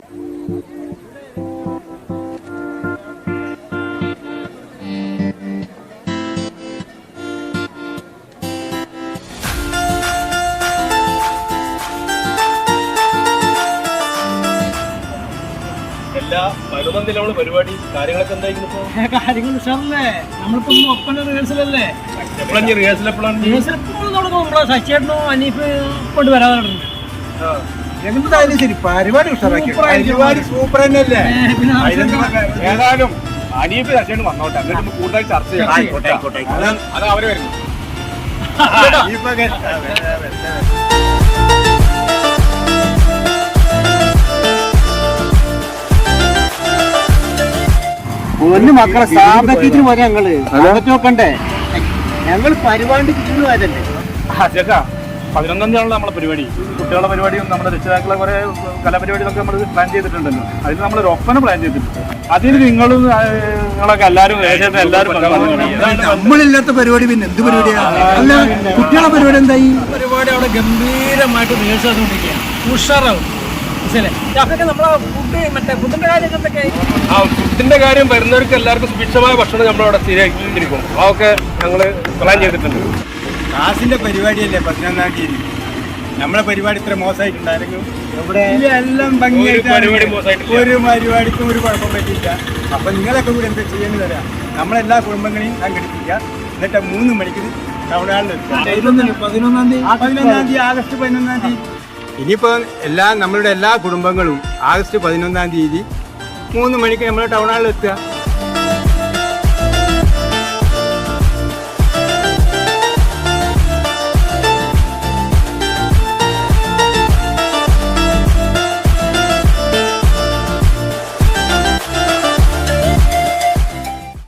എല്ലാ 11 പരിപാടി കാര്യങ്ങളൊക്കെ എന്തായിരുന്നു ഇപ്പൊ? കാര്യങ്ങൾ ഉഷാറല്ലേ? നമ്മളിപ്പോ ഒപ്പന റിഹേഴ്സലല്ലേ? റിഹേഴ്സൽ എപ്പോഴാണ്? സച്ചേട്ടനോ അനീഫ് കൊണ്ട് വരാറുണ്ട്. എന്തായാലും ശരി, പരിപാടി ഉഷാറാക്കി. പരിപാടി സൂപ്പർ തന്നെയല്ലേ? ഏതായാലും അനീഫ് സച്ചേട്ടൻ വന്നോട്ടെ, എന്നിട്ട് കൂടുതൽ ചർച്ച ചെയ്യാം. അത് അവര് വരുന്നു. ഒന്ന് മക്കളെ സാമ്പത്തികത്തിന് പോലെ ഞങ്ങള് നോക്കണ്ടേ? ഞങ്ങൾ പരിപാടി കിട്ടുന്നു അതല്ലേ. ചേട്ടാ 11 തീയതിയാണല്ലോ നമ്മളെ പരിപാടി. കുട്ടികളുടെ പരിപാടിയും നമ്മുടെ രക്ഷിതാക്കളെ കുറെ കലാപരിപാടികളൊക്കെ നമ്മൾ പ്ലാൻ ചെയ്തിട്ടുണ്ടല്ലോ. അതിന് നമ്മളൊരു ഒപ്പന പ്ലാൻ ചെയ്തിട്ടുണ്ട്. അതിന് നിങ്ങളും നിങ്ങളൊക്കെ എല്ലാവരും എല്ലാവരും നമ്മളില്ലാത്ത പരിപാടി പിന്നെ എന്ത് പരിപാടിയാണ്? അല്ല, കുട്ടികളുടെ പരിപാടി എന്തായി? പരിപാടി അവിടെ ഗംഭീരമായിട്ട് റിഹേഴ്സൽ ചെയ്തുകൊണ്ടിരിക്കുകയാണ്. ഉഷാറാവും. ഫുഡിന്റെ കാര്യം വരുന്നവർക്ക് എല്ലാവർക്കും സുഭിക്ഷമായ ഭക്ഷണം നമ്മളവിടെ സ്ഥിരീകരിക്കും. അതൊക്കെ ഞങ്ങള് പ്ലാൻ ചെയ്തിട്ടുണ്ട്. ക്ലാസിന്റെ പരിപാടിയല്ലേ 11-ാം തീയതി. നമ്മളെ പരിപാടി ഇത്ര മോശമായിട്ടുണ്ടായിരുന്നു. എല്ലാം ഭംഗിയായിട്ട് ഒരു പരിപാടിക്കും ഒരു കുഴപ്പം പറ്റിയില്ല. അപ്പൊ നിങ്ങളൊക്കെ കൂടി എന്താ ചെയ്യുന്നത് തരാം. നമ്മളെല്ലാ കുടുംബങ്ങളെയും സംഘടിപ്പിക്കുക. എന്നിട്ട് 3 മണിക്ക് ടൗൺ ഹാളിൽ എത്തുക. 11-ാം തീയതി ആഗസ്റ്റ് 11-ാം തീയതി. ഇനിയിപ്പോൾ നമ്മളുടെ എല്ലാ കുടുംബങ്ങളും ആഗസ്റ്റ് 11-ാം തീയതി 3 മണിക്ക് നമ്മൾ ടൗൺ ഹാളിൽ എത്തുക.